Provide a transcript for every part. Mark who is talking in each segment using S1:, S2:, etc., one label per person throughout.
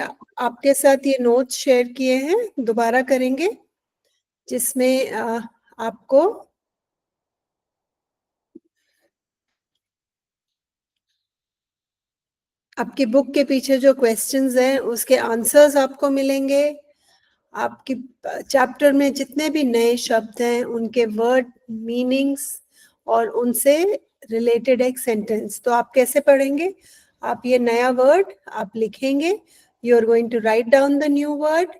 S1: आपके साथ ये नोट्स शेयर किए हैं, दोबारा करेंगे, जिसमें आपको आपकी बुक के पीछे जो क्वेश्चंस हैं उसके आंसर्स आपको मिलेंगे। आपकी चैप्टर में जितने भी नए शब्द हैं उनके वर्ड मीनिंग्स और उनसे रिलेटेड एक सेंटेंस। तो आप कैसे पढ़ेंगे? आप ये नया वर्ड आप लिखेंगे, you are going to write down the new word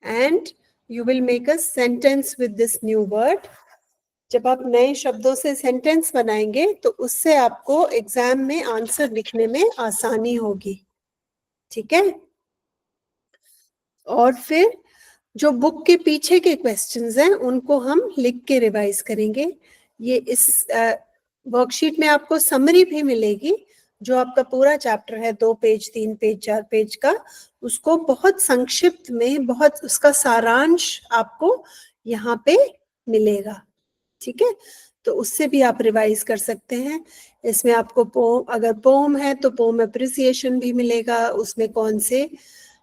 S1: and you will make a sentence with this new word. जब आप नए शब्दों से सेंटेंस बनाएंगे तो उससे आपको एग्जाम में आंसर लिखने में आसानी होगी। ठीक है? और फिर जो बुक के पीछे के क्वेश्चंस हैं उनको हम लिख के रिवाइज करेंगे। ये इस वर्कशीट में आपको समरी भी मिलेगी, जो आपका पूरा चैप्टर है 2 पेज 3 पेज 4 पेज का, उसको बहुत संक्षिप्त में बहुत उसका सारांश आपको यहाँ पे मिलेगा। ठीक है? तो उससे भी आप रिवाइज कर सकते हैं। इसमें आपको पोम, अगर पोम है तो पोम अप्रिसिएशन भी मिलेगा, उसमें कौन से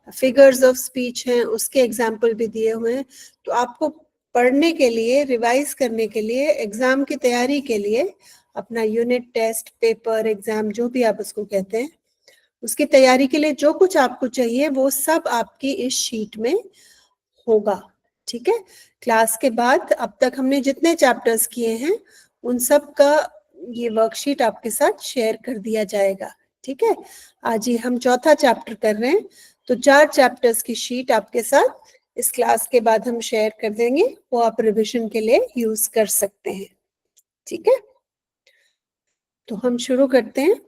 S1: फिगर्स ऑफ स्पीच हैं उसके एग्जाम्पल भी दिए हुए हैं। तो आपको पढ़ने के लिए, रिवाइज करने के लिए, एग्जाम की तैयारी के लिए, अपना यूनिट टेस्ट पेपर एग्जाम जो भी आप उसको कहते हैं, उसकी तैयारी के लिए जो कुछ आपको चाहिए वो सब आपकी इस शीट में होगा। ठीक है? क्लास के बाद अब तक हमने जितने चैप्टर्स किए हैं उन सब का ये वर्कशीट आपके साथ शेयर कर दिया जाएगा। ठीक है? आज ही हम चौथा चैप्टर कर रहे हैं, तो 4 चैप्टर्स की शीट आपके साथ इस क्लास के बाद हम शेयर कर देंगे, वो आप रिविजन के लिए यूज कर सकते हैं। ठीक है? तो हम शुरू करते हैं।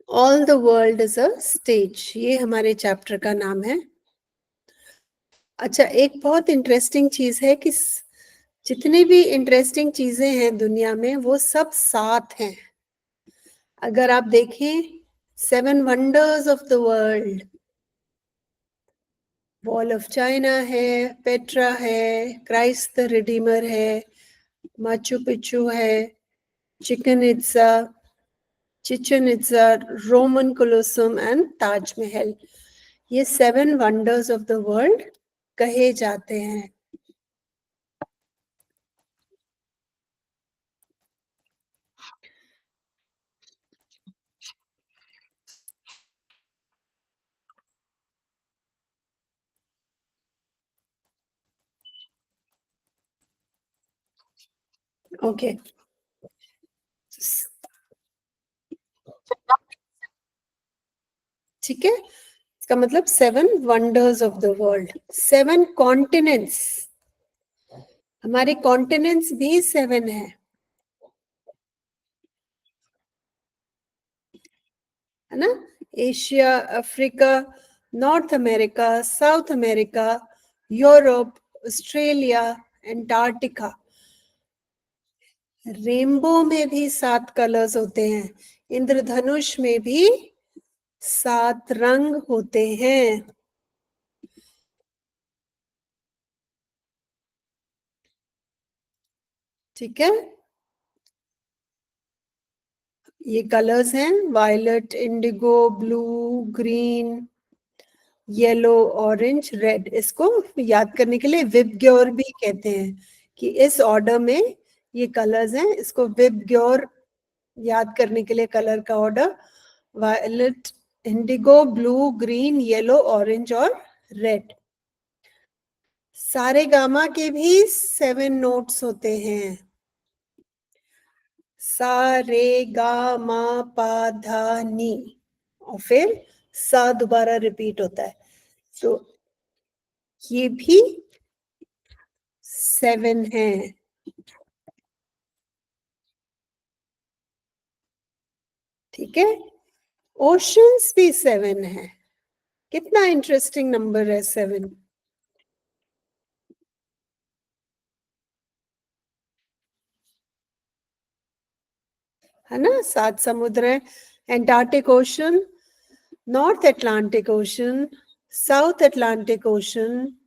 S1: All the world is a stage, ये हमारे चैप्टर का नाम है। अच्छा, एक बहुत इंटरेस्टिंग चीज है कि जितनी भी इंटरेस्टिंग चीजें हैं दुनिया में वो सब साथ हैं। अगर आप देखें 7 wonders of the world, wall of China है, पेट्रा है, क्राइस्ट द रिडीमर है, माचू पिच्चू है, चिचन इट्जा, रोमन कोलोसम एंड ताजमहल, ये 7 वंडर्स ऑफ द वर्ल्ड कहे जाते हैं। ओके, ठीक है? इसका मतलब 7 wonders of the world, 7 continents, हमारे कॉन्टिनेंट्स भी 7 है ना? Asia, Africa, north America, south America, Europe, Australia, Antarctica. Rainbow में भी 7 कलर्स होते हैं, इंद्रधनुष में भी 7 रंग होते हैं। ठीक है? ये कलर्स हैं violet, indigo, blue, green, yellow, orange, red. इसको याद करने के लिए विबग्योर भी कहते हैं कि इस ऑर्डर में ये कलर्स हैं। इसको विबग्योर याद करने के लिए कलर का order violet, indigo, blue, green, yellow, orange और रेड। सारे गामा के भी 7 नोट्स होते हैं, सा रे गा मा पा धा नी, और फिर सा दोबारा रिपीट होता है। तो ये भी 7 है। ठीक है? ओशंस भी 7 है। कितना इंटरेस्टिंग नंबर है 7। है ना? 7 समुद्र है। Antarctic ocean, north Atlantic ocean, south Atlantic ocean,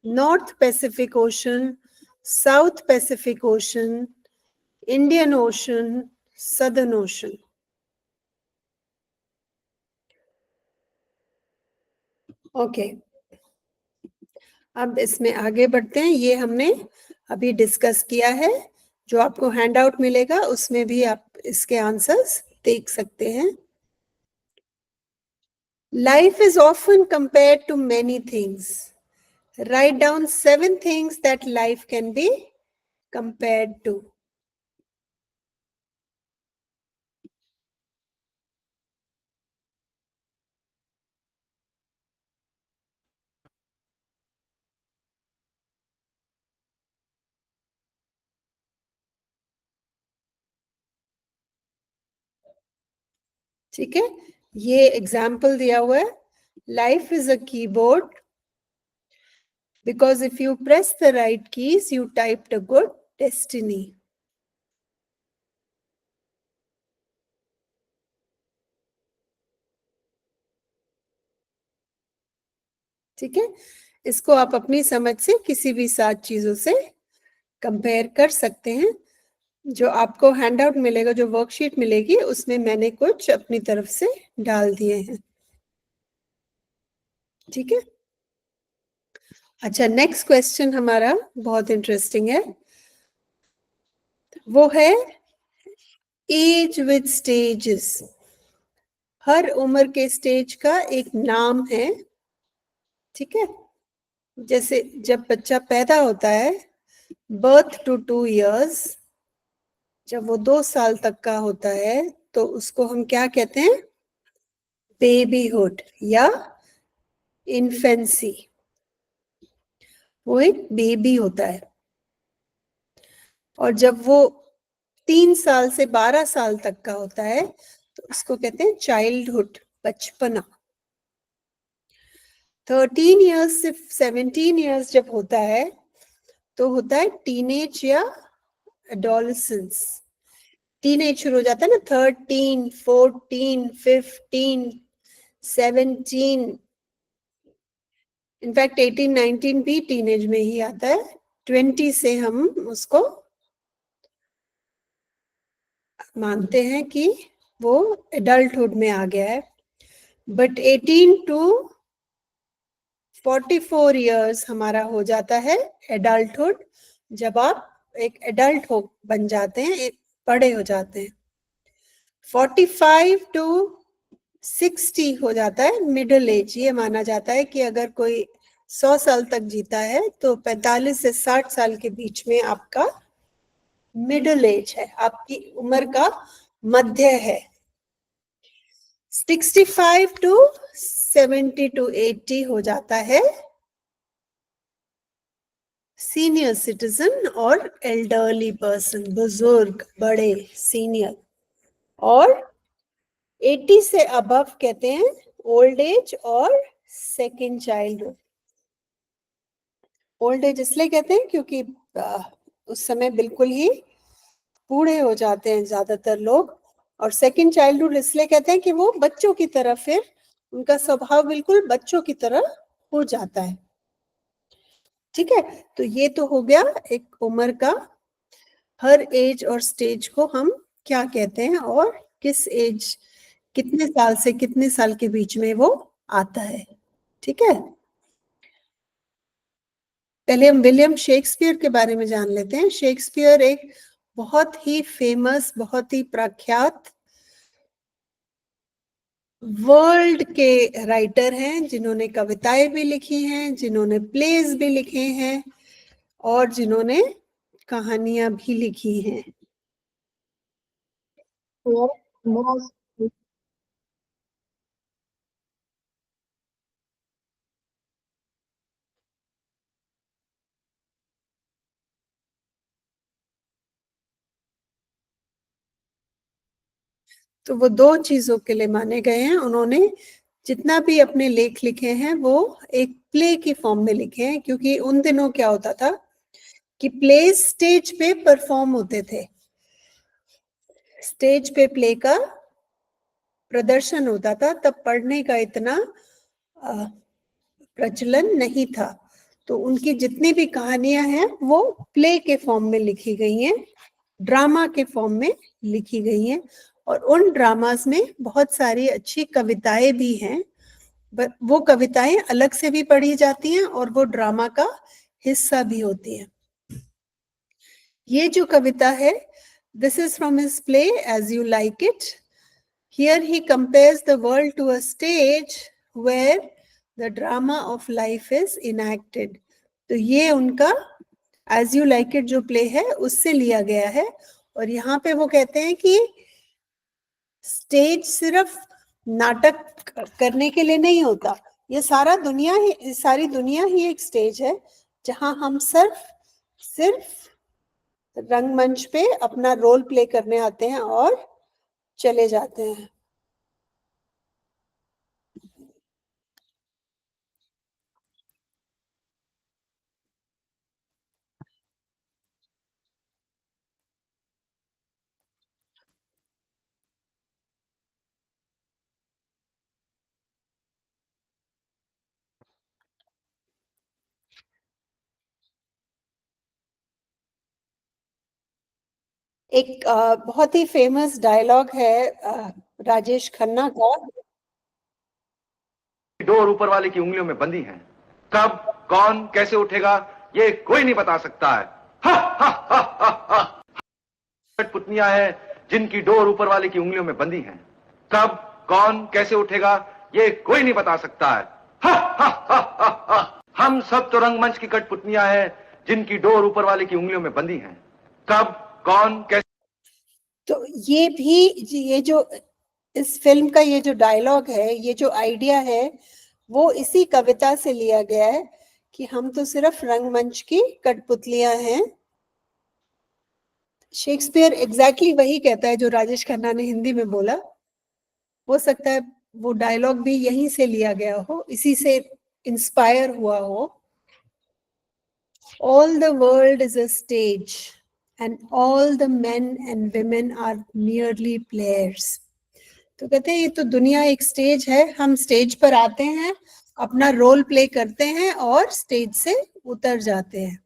S1: north Pacific ocean, south Pacific ocean, Indian ocean, southern ocean. Okay, अब इसमें आगे बढ़ते हैं। ये हमने अभी डिस्कस किया है, जो आपको हैंड आउट मिलेगा उसमें भी आप इसके आंसर्स देख सकते हैं। Life is often compared to many things. Write down 7 things that life can be compared to. ठीक है, ये एग्जाम्पल दिया हुआ है। Life is a keyboard because if you press the right keys you typed a good destiny. ठीक है, इसको आप अपनी समझ से किसी भी 7 चीजों से कंपेयर कर सकते हैं। जो आपको हैंडआउट मिलेगा, जो वर्कशीट मिलेगी, उसमें मैंने कुछ अपनी तरफ से डाल दिए हैं। ठीक है, अच्छा, नेक्स्ट क्वेश्चन हमारा बहुत इंटरेस्टिंग है। वो है एज विद स्टेजेस। हर उम्र के स्टेज का एक नाम है। ठीक है, जैसे जब बच्चा पैदा होता है, बर्थ टू 2 इयर्स, जब वो 2 साल तक का होता है तो उसको हम क्या कहते हैं? बेबीहुड या इन्फेंसी। वो एक बेबी होता है। और जब वो 3 साल से 12 साल तक का होता है तो उसको कहते हैं चाइल्डहुड, बचपना। 13 इयर्स से 17 इयर्स जब होता है तो होता है टीनेज या एडोलेसेंस। टीनेज शुरू हो जाता है ना, 13, 14, 15, 17, इनफैक्ट 18, 19 भी टीनेज में ही आता है। 20 से हम उसको मानते हैं कि वो एडल्टहुड में आ गया है। बट 18 टू 44 इयर्स हमारा हो जाता है एडल्टहुड, जब आप एक एडल्ट हो बन जाते हैं, एक बड़े हो जाते हैं। 45 टू 60 हो जाता है मिडिल एज। ये माना जाता है कि अगर कोई 100 साल तक जीता है तो 45 से 60 साल के बीच में आपका मिडिल एज है, आपकी उम्र का मध्य है। 65 टू 70 टू 80 हो जाता है सीनियर सिटीजन और एल्डरली पर्सन, बुजुर्ग, बड़े, सीनियर। और 80 से अबव कहते हैं ओल्ड एज और सेकेंड चाइल्डहुड। ओल्ड एज इसलिए कहते हैं क्योंकि उस समय बिल्कुल ही बूढ़े हो जाते हैं ज्यादातर लोग। और सेकंड चाइल्डहुड इसलिए कहते हैं कि वो बच्चों की तरह, फिर उनका स्वभाव बिल्कुल बच्चों की तरह हो जाता है। ठीक है, तो ये तो हो गया एक उम्र का। हर एज और स्टेज को हम क्या कहते हैं और किस एज, कितने साल से कितने साल के बीच में वो आता है। ठीक है, पहले हम विलियम शेक्सपियर के बारे में जान लेते हैं। शेक्सपियर एक बहुत ही फेमस, बहुत ही प्रख्यात वर्ल्ड के राइटर हैं, जिन्होंने कविताएं भी लिखी हैं, जिन्होंने प्लेस भी लिखे हैं और जिन्होंने कहानियां भी लिखी हैं। तो वो 2 चीजों के लिए माने गए हैं। उन्होंने जितना भी अपने लेख लिखे हैं वो एक प्ले की फॉर्म में लिखे हैं, क्योंकि उन दिनों क्या होता था कि प्ले स्टेज पे परफॉर्म होते थे। स्टेज पे प्ले का प्रदर्शन होता था, तब पढ़ने का इतना प्रचलन नहीं था। तो उनकी जितनी भी कहानियां हैं वो प्ले के फॉर्म में लिखी गई हैं, ड्रामा के फॉर्म में लिखी गई हैं। और उन ड्रामास में बहुत सारी अच्छी कविताएं भी हैं वो कविताएं अलग से भी पढ़ी जाती हैं और वो ड्रामा का हिस्सा भी होती है। ये जो कविता है, this is from his play As You Like It. Here he compares the world to a stage where the drama of life is enacted. तो ये उनका एज यू लाइक इट जो प्ले है उससे लिया गया है। और यहाँ पे वो कहते हैं कि स्टेज सिर्फ नाटक करने के लिए नहीं होता, ये सारी दुनिया ही एक स्टेज है जहां हम सिर्फ रंगमंच पे अपना रोल प्ले करने आते हैं और चले जाते हैं। एक बहुत ही फेमस डायलॉग है राजेश खन्ना का।
S2: डोर ऊपर वाले की उंगलियों में बंदी है, कब कौन कैसे उठेगा ये कोई नहीं बता सकता है। हा हा हा हा हा। कठपुतलियां हैं जिनकी डोर ऊपर वाले की उंगलियों में बंदी है, कब कौन कैसे उठेगा ये कोई नहीं बता सकता है। हा हा हा हा हा। हम सब तो रंगमंच की कठपुतलियां हैं जिनकी डोर ऊपर वाले की उंगलियों में बंदी है, कब कौन कैसे।
S1: तो ये जो इस फिल्म का ये जो डायलॉग है, ये जो आइडिया है, वो इसी कविता से लिया गया है कि हम तो सिर्फ रंगमंच की कठपुतलियां हैं। शेक्सपियर एग्जैक्टली वही कहता है जो राजेश खन्ना ने हिंदी में बोला। हो सकता है वो डायलॉग भी यहीं से लिया गया हो, इसी से इंस्पायर हुआ हो। All the world is a stage and all the men and women are merely players. तो कहते हैं ये तो दुनिया एक स्टेज है, हम स्टेज पर आते हैं, अपना रोल प्ले करते हैं और स्टेज से उतर जाते हैं।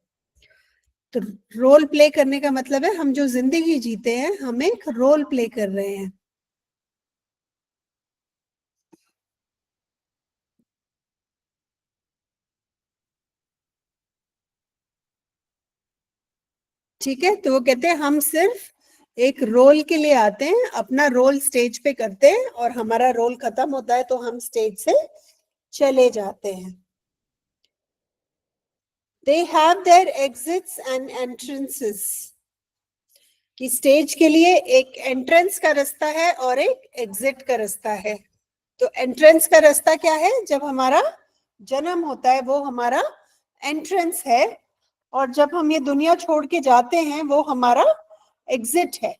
S1: तो रोल प्ले करने का मतलब है हम जो जिंदगी जीते हैं हम एक रोल प्ले कर रहे हैं। ठीक है, तो वो कहते हैं हम सिर्फ एक रोल के लिए आते हैं, अपना रोल स्टेज पे करते हैं और हमारा रोल खत्म होता है तो हम स्टेज से चले जाते हैं। They have their exits and entrances. कि स्टेज के लिए एक एंट्रेंस का रास्ता है और एक एग्जिट का रास्ता है। तो एंट्रेंस का रास्ता क्या है? जब हमारा जन्म होता है वो हमारा एंट्रेंस है, और जब हम ये दुनिया छोड़ के जाते हैं वो हमारा एग्जिट है।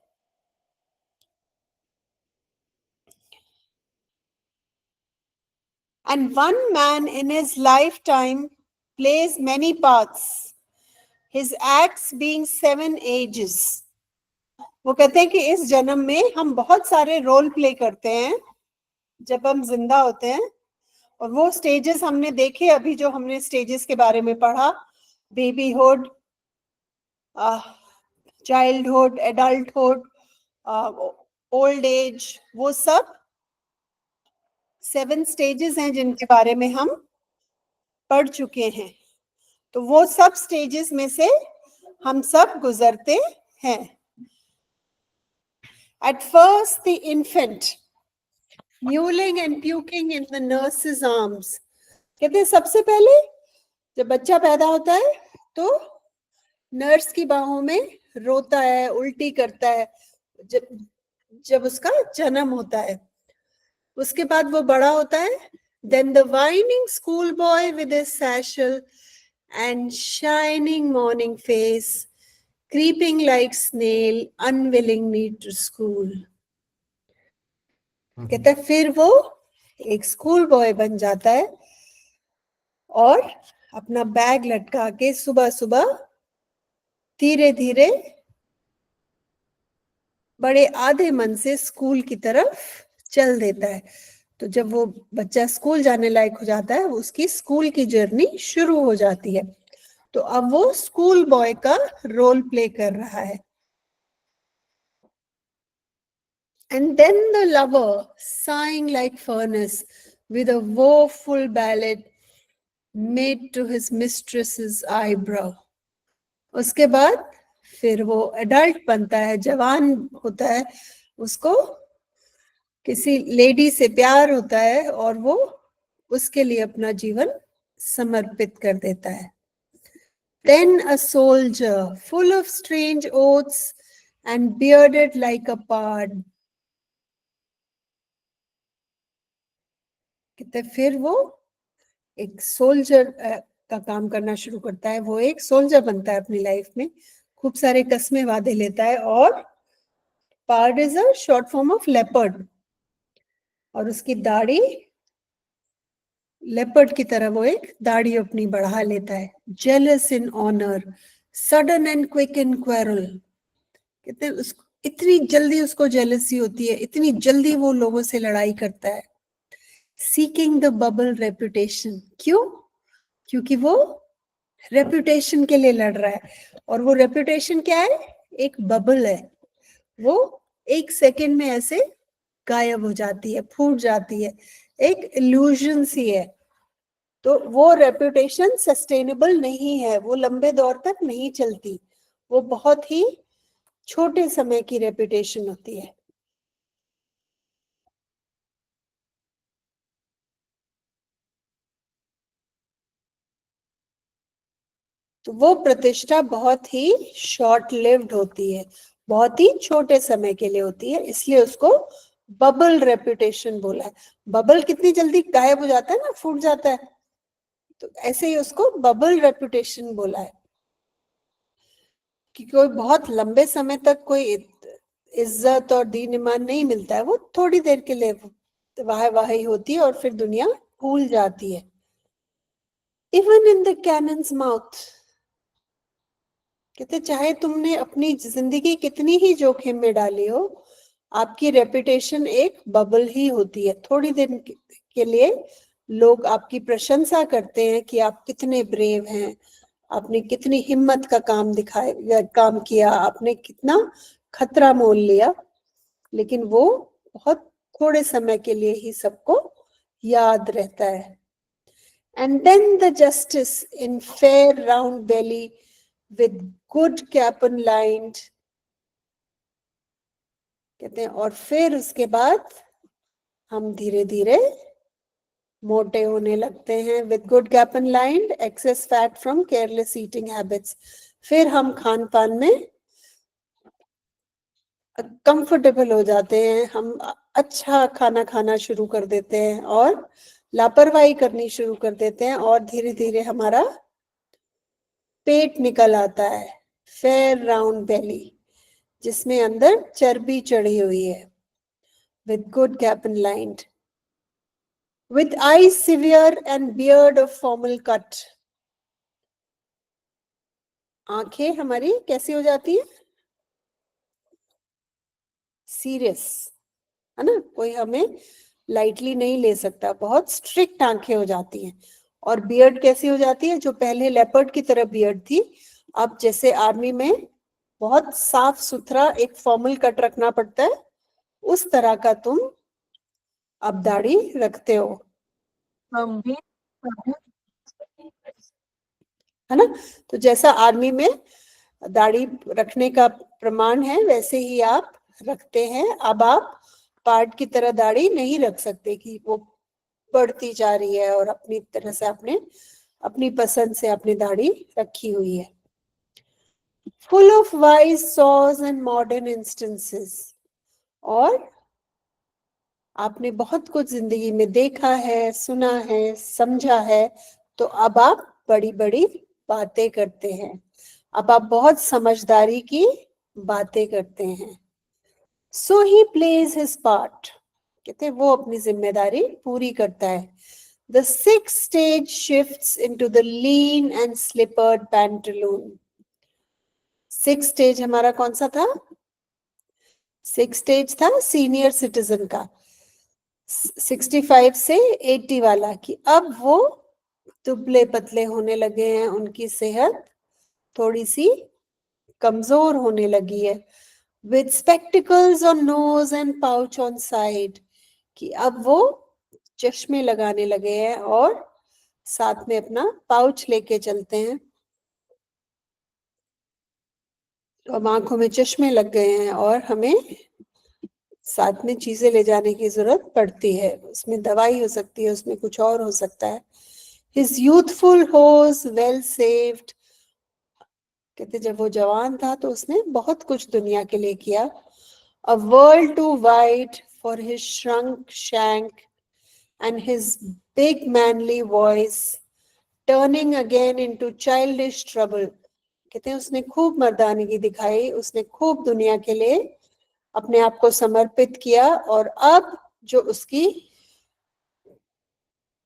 S1: And one man in his lifetime plays many parts, his acts being 7 ages. वो कहते हैं कि इस जन्म में हम बहुत सारे रोल प्ले करते हैं जब हम जिंदा होते हैं, और वो स्टेजेस हमने देखे अभी जो हमने स्टेजेस के बारे में पढ़ा, babyhood, childhood, adulthood, old age, वो सब 7 स्टेजेस हैं जिनके बारे में हम पढ़ चुके हैं। तो वो सब स्टेजेस में से हम सब गुजरते हैं। At first the infant mewling and puking in the nurse's arms. कहते हैं सबसे पहले जब बच्चा पैदा होता है तो नर्स की बाहों में रोता है, उल्टी करता है, जब उसका जन्म होता है। उसके बाद वो बड़ा होता है। Then the whining schoolboy with his satchel and shining morning face, creeping like snail, unwillingly to school. कहता है फिर वो एक स्कूल बॉय बन जाता है और अपना बैग लटका के सुबह सुबह धीरे धीरे बड़े आधे मन से स्कूल की तरफ चल देता है। तो जब वो बच्चा स्कूल जाने लायक हो जाता है, उसकी स्कूल की जर्नी शुरू हो जाती है। तो अब वो स्कूल बॉय का रोल प्ले कर रहा है। And then the lover, sighing like furnace, with a woeful ballad made to his mistress's eyebrow. उसके बाद फिर वो एडल्ट बनता है, जवान होता है, उसको किसी लेडी से प्यार होता है और वो उसके लिए अपना जीवन समर्पित कर देता है. Then a soldier, full of strange oaths and bearded like a pard. कहते फिर वो एक सोल्जर का काम करना शुरू करता है. वो एक सोल्जर बनता है अपनी लाइफ में, खूब सारे कस्मे वादे लेता है. और pard is a short form of leopard, और उसकी दाढ़ी लेपर्ड की तरह वो एक दाढ़ी अपनी बढ़ा लेता है. Jealous in honour, sudden and quick in quarrel. कहते हैं उसको इतनी जल्दी उसको जेलसी होती है, इतनी जल्दी वो लोगों से लड़ाई करता है. Seeking the bubble reputation. क्यों? क्योंकि वो रेपुटेशन के लिए लड़ रहा है. और वो रेपुटेशन क्या है? एक बबल है. वो एक सेकंड में ऐसे गायब हो जाती है, फूट जाती है, एक इल्यूजन सी है. तो वो रेपुटेशन सस्टेनेबल नहीं है, वो लंबे दौर तक नहीं चलती. वो बहुत ही छोटे समय की रेपुटेशन होती है. तो वो प्रतिष्ठा बहुत ही शॉर्ट लिव्ड होती है, बहुत ही छोटे समय के लिए होती है, इसलिए उसको बबल रेपुटेशन बोला है. बबल कितनी जल्दी गायब हो जाता है ना, फूट जाता है, तो ऐसे ही उसको बबल रेपुटेशन बोला है. कि कोई बहुत लंबे समय तक कोई इज्जत और दीन ईमान नहीं मिलता है, वो थोड़ी देर के लिए वाह वाही होती है और फिर दुनिया भूल जाती है. Even in the cannons mouth. कहते चाहे तुमने अपनी जिंदगी कितनी ही जोखिम में डाली हो, आपकी रेपुटेशन एक बबल ही होती है. थोड़ी देर के लिए लोग आपकी प्रशंसा करते हैं कि आप कितने ब्रेव हैं, आपने कितनी हिम्मत का काम किया, आपने कितना खतरा मोल लिया. लेकिन वो बहुत थोड़े समय के लिए ही सबको याद रहता है. And then the justice in fair round belly with good capon lined. कहते हैं और फिर उसके बाद हम धीरे धीरे मोटे होने लगते हैं. with good capon lined, excess fat from careless eating habits. फिर हम खान पान में कंफर्टेबल हो जाते हैं, हम अच्छा खाना खाना शुरू कर देते हैं और लापरवाही करनी शुरू कर देते हैं, और धीरे धीरे हमारा पेट निकल आता है. फेयर राउंड बेली, जिसमें अंदर चर्बी चढ़ी हुई है. with good capon lined, with eyes severe and beard of formal cut. आंखें हमारी कैसी हो जाती है? सीरियस, है ना. कोई हमें लाइटली नहीं ले सकता, बहुत स्ट्रिक्ट आंखें हो जाती हैं. और बियर्ड कैसी हो जाती है? जो पहले लेपर्ड की तरह बियर्ड थी, अब जैसे आर्मी में बहुत साफ सुथरा एक फॉर्मल कट रखना पड़ता है, उस तरह का तुम अब दाढ़ी रखते हो, है ना. तो जैसा आर्मी में दाढ़ी रखने का प्रमाण है, वैसे ही आप रखते हैं. अब आप पार्ट की तरह दाढ़ी नहीं रख सकते कि वो बढ़ती जा रही है और अपनी तरह से आपने अपनी पसंद से अपनी दाढ़ी रखी हुई है. Full of wise saws and modern instances. और आपने बहुत कुछ जिंदगी में देखा है, सुना है, समझा है, तो अब आप बड़ी बड़ी बातें करते हैं, अब आप बहुत समझदारी की बातें करते हैं. सो ही प्लेज हिज पार्ट. कहते हैं वो अपनी जिम्मेदारी पूरी करता है. The sixth stage shifts into the lean and slippered pantaloon. Sixth stage हमारा कौन सा था? Sixth stage था सीनियर सिटीजन का, 65 से 80 वाला, कि अब वो दुबले पतले होने लगे हैं, उनकी सेहत थोड़ी सी कमजोर होने लगी है. With spectacles on nose and pouch on side, कि अब वो चश्मे लगाने लगे हैं और साथ में अपना पाउच लेके चलते हैं। अब आंखों में चश्मे लग गए हैं और हमें साथ में चीजें ले जाने की जरूरत पड़ती है। उसमें दवाई हो सकती है, उसमें कुछ और हो सकता है। His youthful horse well saved, कहते जब वो जवान था तो उसने बहुत कुछ दुनिया के लिए किया। A world too wide for his shrunk shank and his big manly voice turning again into childish trouble, कहते हैं उसने खूब मर्दानगी दिखाई, उसने खूब दुनिया के लिए अपने आप को समर्पित किया और अब जो उसकी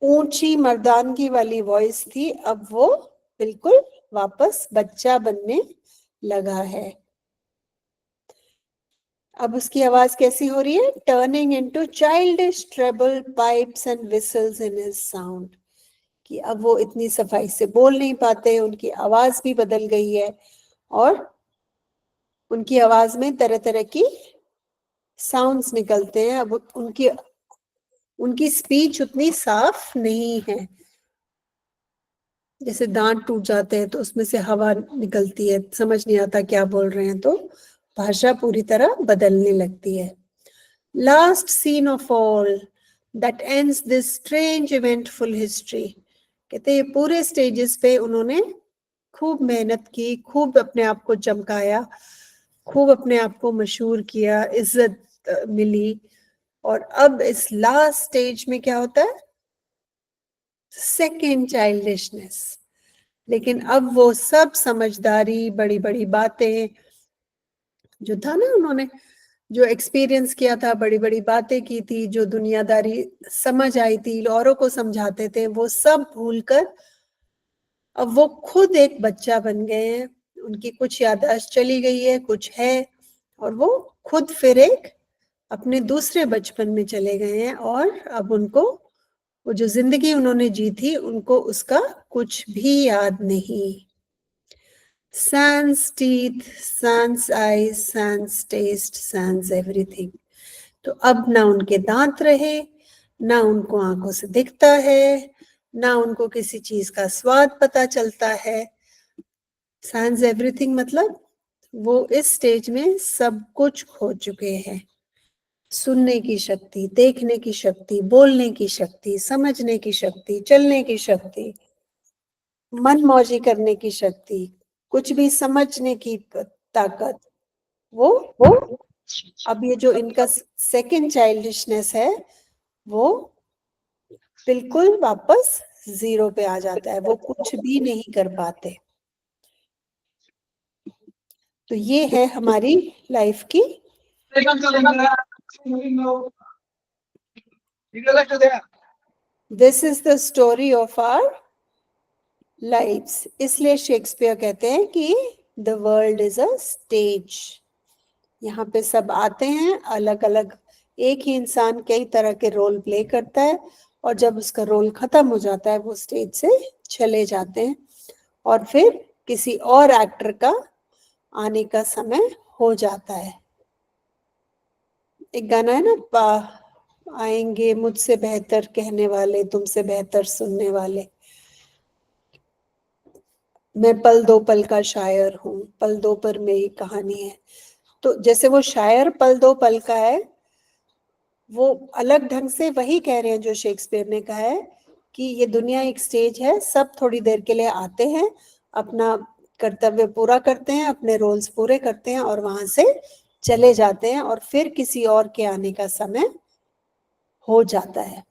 S1: ऊंची मर्दानगी वाली वॉइस थी अब वो बिल्कुल वापस बच्चा बनने लगा है। अब उसकी आवाज कैसी हो रही है? Turning into childish treble pipes and whistles in his sound, कि अब वो इतनी सफाई से बोल नहीं पाते, उनकी आवाज भी बदल गई है और उनकी आवाज में तरह तरह की साउंड्स निकलते हैं। अब उनकी स्पीच उतनी साफ नहीं है, जैसे दांत टूट जाते हैं तो उसमें से हवा निकलती है, समझ नहीं आता क्या बोल रहे हैं, तो भाषा पूरी तरह बदलने लगती है। Last scene of all that ends this strange eventful history, कहते हैं पूरे स्टेजेस पे उन्होंने खूब मेहनत की, खूब अपने आप को चमकाया, खूब अपने आप को मशहूर किया, इज्जत मिली, और अब इस लास्ट स्टेज में क्या होता है? Second childishness. लेकिन अब वो सब समझदारी, बड़ी बड़ी बातें जो था ना, उन्होंने जो एक्सपीरियंस किया था, बड़ी बड़ी बातें की थी, जो दुनियादारी समझ आई थी, औरों को समझाते थे, वो सब भूलकर अब वो खुद एक बच्चा बन गए हैं। उनकी कुछ याददाश्त चली गई है, कुछ है, और वो खुद फिर एक अपने दूसरे बचपन में चले गए हैं और अब उनको वो जो जिंदगी उन्होंने जी थी उनको उसका कुछ भी याद नहीं। sans teeth, sans eyes, sans taste, sans everything, तो अब ना उनके दांत रहे, ना उनको आंखों से दिखता है, ना उनको किसी चीज का स्वाद पता चलता है। sans everything मतलब वो इस स्टेज में सब कुछ खो चुके हैं। सुनने की शक्ति, देखने की शक्ति, बोलने की शक्ति, समझने की शक्ति, चलने की शक्ति, मन मौजी करने की शक्ति, कुछ भी समझने की ताकत, वो अब ये जो इनका सेकंड चाइल्डिशनेस है वो बिल्कुल वापस जीरो पे आ जाता है, वो कुछ भी नहीं कर पाते। तो ये है हमारी लाइफ की this is the story of our lifes. इसलिए शेक्सपियर कहते हैं कि the world is a stage. यहाँ पे सब आते हैं अलग अलग, एक ही इंसान कई तरह के रोल प्ले करता है और जब उसका रोल खत्म हो जाता है वो स्टेज से चले जाते हैं और फिर किसी और एक्टर का आने का समय हो जाता है। एक गाना है ना, आएंगे मुझसे बेहतर कहने वाले, तुमसे बेहतर सुनने वाले, मैं पल दो पल का शायर हूँ, पल दो पर मेरी कहानी है। तो जैसे वो शायर पल दो पल का है, वो अलग ढंग से वही कह रहे हैं जो शेक्सपियर ने कहा है कि ये दुनिया एक स्टेज है, सब थोड़ी देर के लिए आते हैं, अपना कर्तव्य पूरा करते हैं, अपने रोल्स पूरे करते हैं और वहां से चले जाते हैं और फिर किसी और के आने का समय हो जाता है।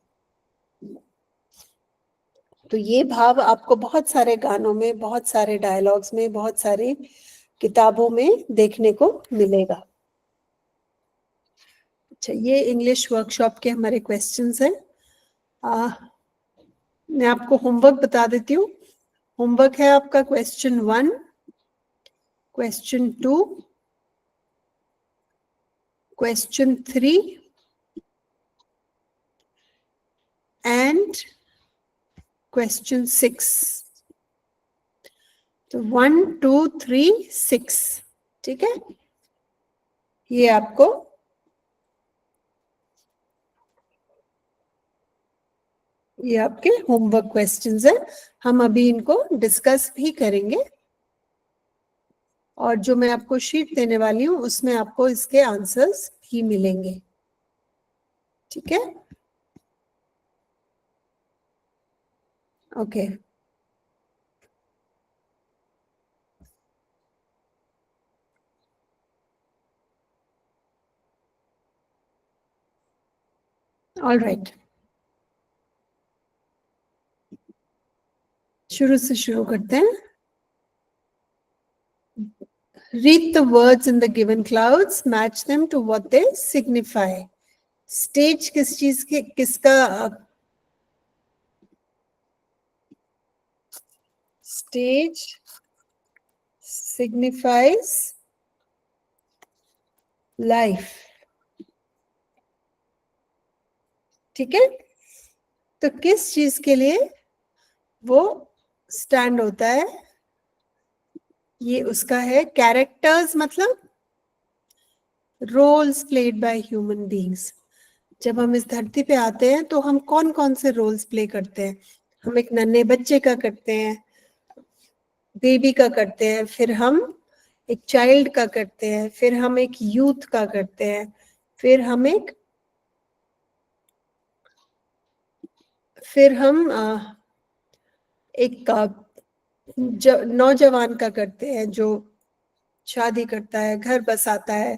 S1: तो ये भाव आपको बहुत सारे गानों में, बहुत सारे डायलॉग्स में, बहुत सारे किताबों में देखने को मिलेगा। अच्छा, ये इंग्लिश वर्कशॉप के हमारे क्वेश्चंस हैं। मैं आपको होमवर्क बता देती हूँ। होमवर्क है आपका question 1, question 2, question 3 and question 6। तो 1 2 3 6, ठीक है। ये आपको ये आपके होमवर्क क्वेश्चंस हैं, हम अभी इनको डिस्कस भी करेंगे और जो मैं आपको शीट देने वाली हूँ उसमें आपको इसके आंसर्स भी मिलेंगे, ठीक है? ओके, ऑल राइट, शुरू से शुरू करते हैं। Read the words in the given clouds, match them to what they signify. Stage किस चीज के किसका stage signifies life, ठीक है? तो किस चीज के लिए वो स्टैंड होता है? ये उसका है कैरेक्टर्स, मतलब roles played by human beings. जब हम इस धरती पे आते हैं तो हम कौन कौन से रोल्स प्ले करते हैं? हम एक नन्हे बच्चे का करते हैं, बेबी का करते हैं, फिर हम एक चाइल्ड का करते हैं, फिर हम एक यूथ का करते हैं, फिर हम एक नौजवान का करते हैं जो शादी करता है, घर बसाता है,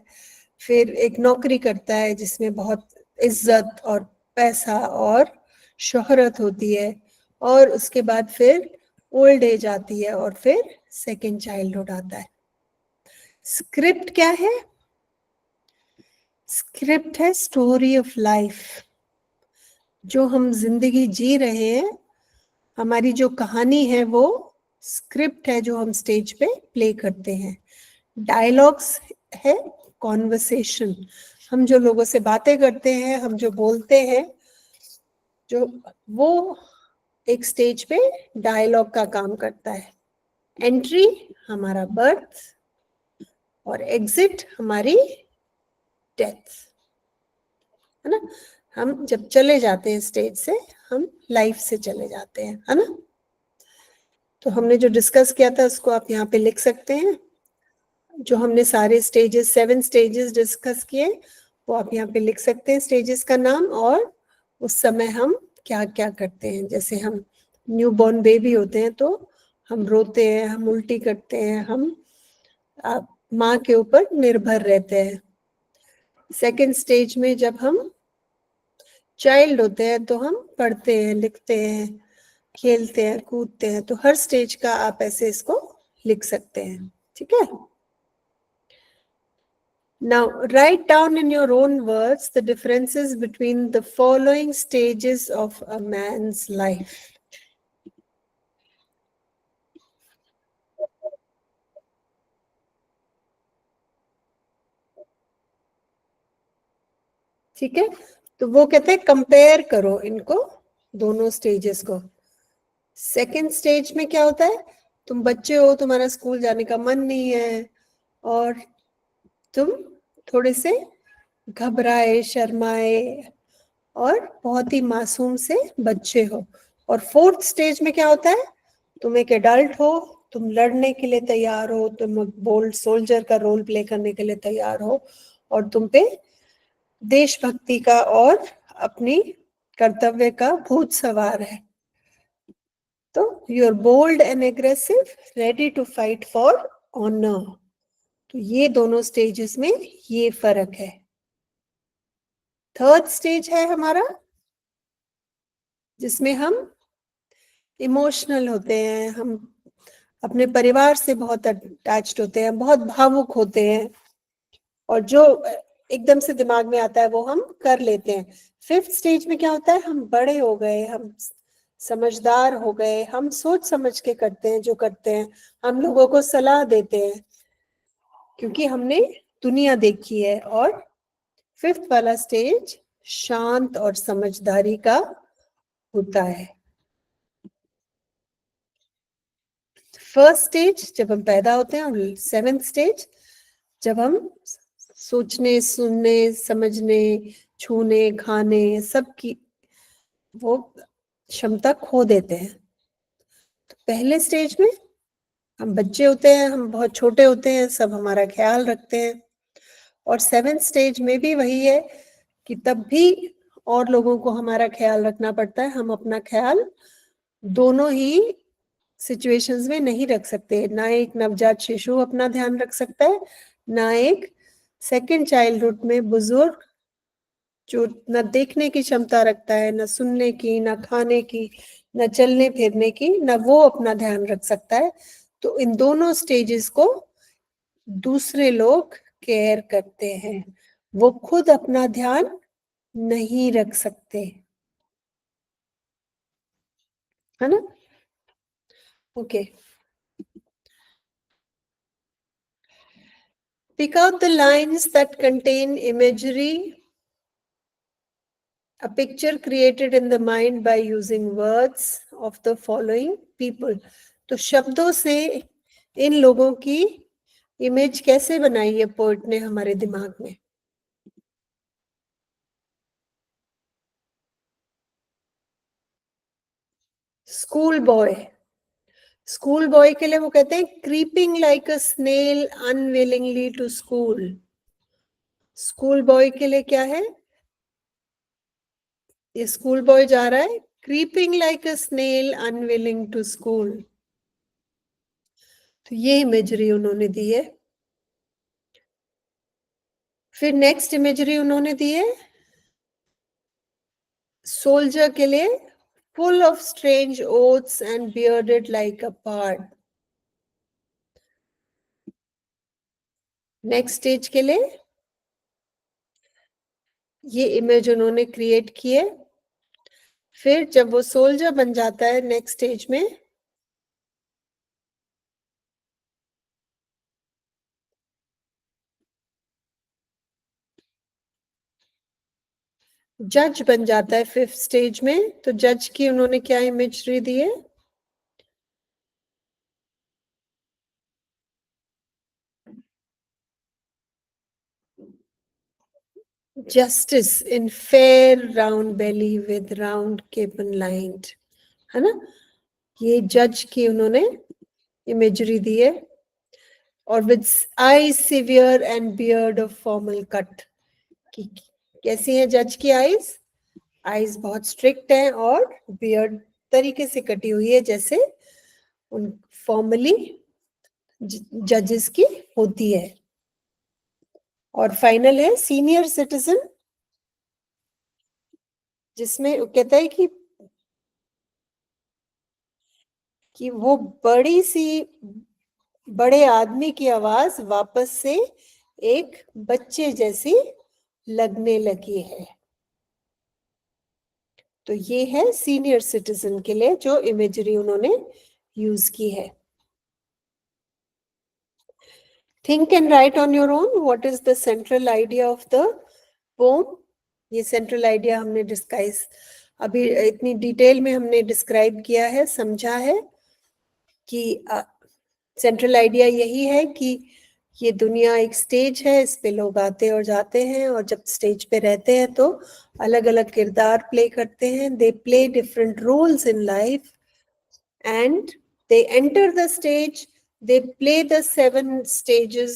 S1: फिर एक नौकरी करता है जिसमें बहुत इज्जत और पैसा और शोहरत होती है, और उसके बाद फिर ओल्ड एज आती है और फिर सेकंड चाइल्डहुड आता है। स्क्रिप्ट क्या है? स्क्रिप्ट है स्टोरी ऑफ लाइफ। जो हम जिंदगी जी रहे हैं, हमारी जो कहानी है वो स्क्रिप्ट है जो हम स्टेज पे प्ले करते हैं। डायलॉग्स है कॉन्वर्सेशन, हम जो लोगों से बातें करते हैं, हम जो बोलते हैं, जो वो एक स्टेज पे डायलॉग का काम करता है। एंट्री हमारा बर्थ और एग्जिट हमारी डेथ, है ना? हम जब चले जाते हैं स्टेज से, हम लाइफ से चले जाते हैं, है ना? तो हमने जो डिस्कस किया था उसको आप यहाँ पे लिख सकते हैं। जो हमने सारे स्टेजेस 7 स्टेजेस डिस्कस किए वो आप यहाँ पे लिख सकते हैं, स्टेजेस का नाम, और उस समय हम क्या क्या करते हैं। जैसे हम न्यू बॉर्न बेबी होते हैं तो हम रोते हैं, हम उल्टी करते हैं, हम माँ के ऊपर निर्भर रहते हैं। सेकेंड स्टेज में जब हम चाइल्ड होते हैं तो हम पढ़ते हैं, लिखते हैं, खेलते हैं, कूदते हैं। तो हर स्टेज का आप ऐसे इसको लिख सकते हैं, ठीक है? Now, write down in your own words the differences between the following stages of a man's life. ठीक है? तो वो कहते हैं कंपेयर करो इनको, दोनों स्टेजेस को। सेकेंड स्टेज में क्या होता है? तुम बच्चे हो, तुम्हारा स्कूल जाने का मन नहीं है और तुम थोड़े से घबराए, शर्माए और बहुत ही मासूम से बच्चे हो। और फोर्थ स्टेज में क्या होता है? तुम एक एडल्ट हो, तुम लड़ने के लिए तैयार हो, तुम बोल्ड सोल्जर का रोल प्ले करने के लिए तैयार हो, और तुम पे देशभक्ति का और अपनी कर्तव्य का भूत सवार है। तो you are bold and aggressive, ready to fight for honour. तो ये दोनों स्टेजेस में ये फर्क है। थर्ड स्टेज है हमारा जिसमें हम इमोशनल होते हैं, हम अपने परिवार से बहुत अटैच्ड होते हैं, बहुत भावुक होते हैं, और जो एकदम से दिमाग में आता है वो हम कर लेते हैं। फिफ्थ स्टेज में क्या होता है? हम बड़े हो गए, हम समझदार हो गए, हम सोच समझ के करते हैं जो करते हैं, हम लोगों को सलाह देते हैं क्योंकि हमने दुनिया देखी है। और फिफ्थ वाला स्टेज शांत और समझदारी का होता है। फर्स्ट स्टेज जब हम पैदा होते हैं, और सेवेंथ स्टेज जब हम सोचने, सुनने, समझने, छूने, खाने सब की वो क्षमता खो देते हैं। तो पहले स्टेज में हम बच्चे होते हैं, हम बहुत छोटे होते हैं, सब हमारा ख्याल रखते हैं। और 7th स्टेज में भी वही है कि तब भी और लोगों को हमारा ख्याल रखना पड़ता है। हम अपना ख्याल दोनों ही सिचुएशंस में नहीं रख सकते। ना एक नवजात शिशु अपना ध्यान रख सकता है, ना एक सेकंड चाइल्डहुड में बुजुर्ग जो न देखने की क्षमता रखता है, न सुनने की, न खाने की, न चलने फिरने की, न वो अपना ध्यान रख सकता है। तो इन दोनों स्टेजेस को दूसरे लोग केयर करते हैं, वो खुद अपना ध्यान नहीं रख सकते, है ना? Okay, pick out the lines that contain imagery, a picture created in the mind by using words of the following people. तो शब्दों से इन लोगों की इमेज कैसे बनाई है पोएट ने हमारे दिमाग में? स्कूल बॉय, स्कूल बॉय के लिए वो कहते हैं creeping like a snail unwillingly to school. School boy के लिए क्या है? ये स्कूल बॉय जा रहा है creeping like a snail unwilling to school. तो ये इमेजरी उन्होंने दी है। फिर नेक्स्ट इमेजरी उन्होंने दी है सोल्जर के लिए, full of strange oaths and bearded like a pard. Next stage के लिए ये इमेज उन्होंने क्रिएट की है। फिर जब वो सोल्जर बन जाता है नेक्स्ट स्टेज में, जज बन जाता है 5th स्टेज में। तो जज की उन्होंने क्या इमेजरी दी है? Justice in fair round belly with round capon lined, है ना? ये जज की उन्होंने इमेजरी दी है। और with eyes severe and beard of formal cut, की कैसी है जज की आईज? आईज बहुत स्ट्रिक्ट है और बियर्ड तरीके से कटी हुई है जैसे उन फॉर्मली जजेस की होती है। और फाइनल है सीनियर सिटीजन, जिसमें कहता है कि वो बड़ी सी बड़े आदमी की आवाज वापस से एक बच्चे जैसी लगने लगी है। तो ये है सीनियर सिटीजन के लिए जो इमेजरी उन्होंने यूज की है। Think and right on your own what is the central idea of the pome. ये सेंट्रल आइडिया हमने डिस्कस अभी इतनी डिटेल में हमने डिस्क्राइब किया है, समझा है कि सेंट्रल आइडिया यही है कि ये दुनिया एक स्टेज है, इस पे लोग आते और जाते हैं, और जब स्टेज पे रहते हैं तो अलग अलग किरदार प्ले करते हैं। They play different roles in life and they enter the stage, they play the 7 stages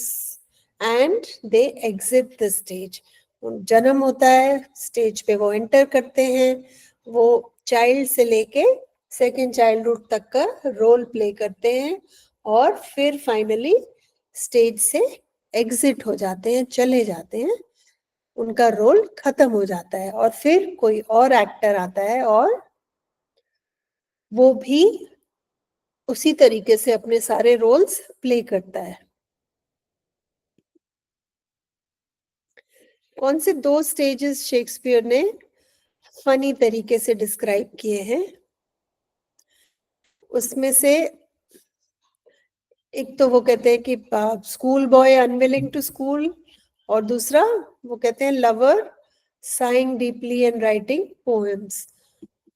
S1: and they exit the stage. जन्म होता है, स्टेज पे वो एंटर करते हैं, वो चाइल्ड से लेके सेकेंड चाइल्डहुड तक का रोल प्ले करते हैं और फिर फाइनली स्टेज से एग्जिट हो जाते हैं, चले जाते हैं, उनका रोल खत्म हो जाता है और फिर कोई और एक्टर आता है और वो भी उसी तरीके से अपने सारे रोल्स प्ले करता है। कौन से 2 स्टेजेस शेक्सपियर ने फनी तरीके से डिस्क्राइब किए हैं? उसमें से एक तो वो कहते हैं कि school boy unwilling to school, और दूसरा वो कहते हैं lover sighing deeply and writing poems.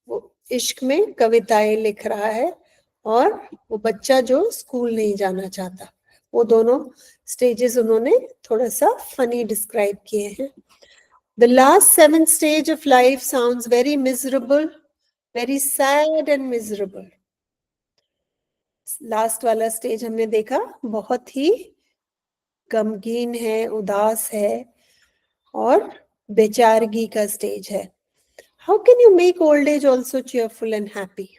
S1: वो इश्क में कविताएं लिख रहा है और वो बच्चा जो स्कूल नहीं जाना चाहता। वो दोनों स्टेजेस उन्होंने थोड़ा सा फनी डिस्क्राइब किए हैं। The last 7th stage of life sounds very miserable very sad and miserable. Last वाला स्टेज हमने देखा बहुत ही गमगीन है, उदास है और बेचारगी का स्टेज है। How can you make old age also cheerful and happy?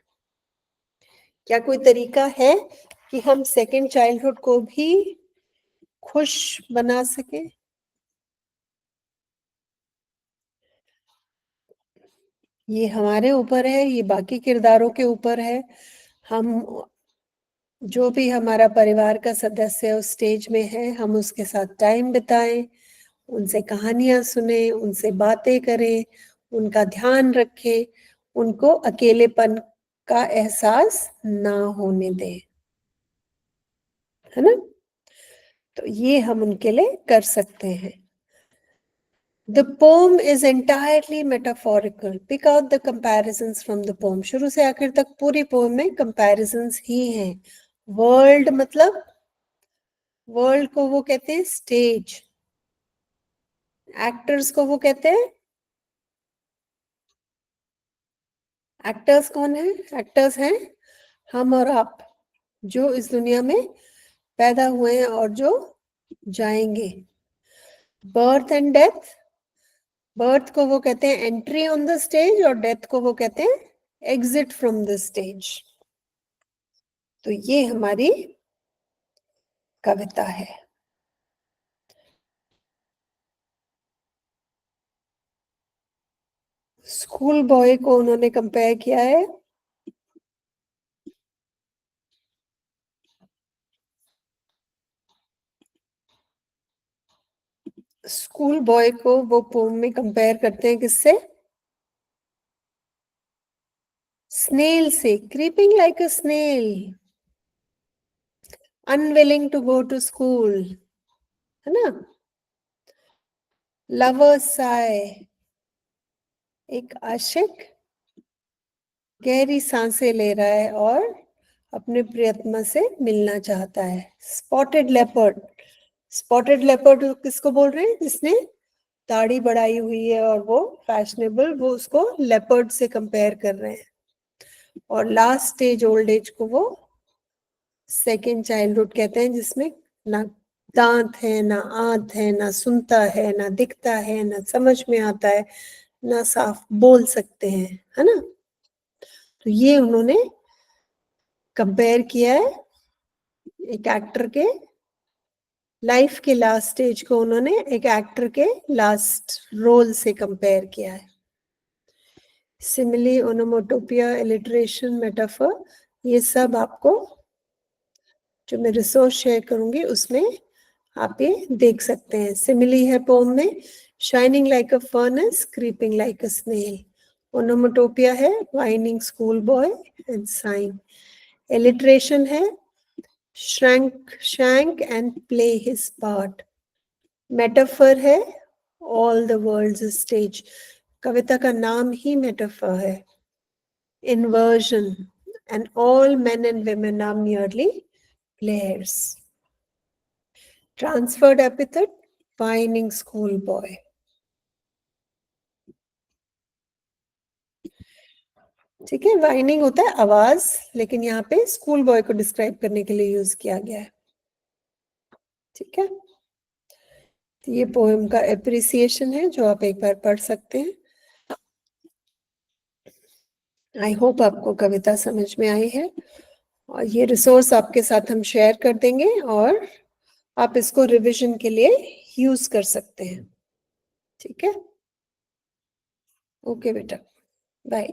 S1: क्या कोई तरीका है कि हम सेकेंड चाइल्डहुड को भी खुश बना सके? ये हमारे ऊपर है, ये बाकी किरदारों के ऊपर है। हम जो भी हमारा परिवार का सदस्य उस स्टेज में है, हम उसके साथ टाइम बिताएं, उनसे कहानियां सुने, उनसे बातें करें, उनका ध्यान रखें, उनको अकेलेपन का एहसास ना होने दें, है ना? तो ये हम उनके लिए कर सकते हैं। The poem is entirely metaphorical. Pick out the comparisons from the poem. शुरू से आखिर तक पूरी पोएम में comparisons ही हैं। वर्ल्ड मतलब वर्ल्ड को वो कहते हैं स्टेज, एक्टर्स को वो कहते हैं, एक्टर्स कौन है? एक्टर्स हैं हम और आप, जो इस दुनिया में पैदा हुए हैं और जो जाएंगे। बर्थ एंड डेथ, बर्थ को वो कहते हैं एंट्री ऑन द स्टेज और डेथ को वो कहते हैं एग्जिट फ्रॉम द स्टेज। तो ये हमारी कविता है। स्कूल बॉय को उन्होंने कंपेयर किया है स्कूल बॉय को वो पोम में कंपेयर करते हैं किससे? स्नेल से। Creeping like a snail, unwilling to go to school, है ना? लवर्स साय, एक आशिक गहरी सांसें ले रहा है और अपने प्रियतमा से मिलना चाहता है। स्पॉटेड लेपर्ड, स्पॉटेड लेपर्ड किसको बोल रहे हैं? जिसने दाढ़ी बढ़ाई हुई है और वो फैशनेबल, वो उसको लेपर्ड से कंपेयर कर रहे हैं। और लास्ट स्टेज ओल्ड एज को वो सेकेंड चाइल्डहुड कहते हैं, जिसमें ना दांत है, ना आंत है, ना सुनता है, ना दिखता है, ना समझ में आता है, ना साफ बोल सकते हैं, है ना? तो ये उन्होंने कंपेयर किया है एक एक्टर के लाइफ के लास्ट स्टेज को, उन्होंने एक एक्टर के लास्ट रोल से कंपेयर किया है। सिमिली, ओनोमोटोपिया, इलिटरेशन, मेटाफर, ये सब आपको जो मैं रिसोर्स शेयर करूंगी उसमें आप ये देख सकते हैं। सिमिली है पोम में shining like a furnace, creeping like a snail. Onomatopoeia है whining school boy and shine. Alliteration है shank and play his part. Metaphor है all the world's a stage. कविता का नाम ही मेटाफर है। Inversion, and all men and women are merely players. Transferred epithet, whining schoolboy. ठीक है, whining होता है आवाज, लेकिन यहाँ पे स्कूल बॉय को डिस्क्राइब करने के लिए यूज किया गया है। ठीक है, तो ये पोएम का एप्रिसिएशन है जो आप एक बार पढ़ सकते हैं। आई होप आपको कविता समझ में आई है, और ये रिसोर्स आपके साथ हम शेयर कर देंगे और आप इसको रिवीजन के लिए यूज कर सकते हैं। ठीक है, ओके बेटा, बाय।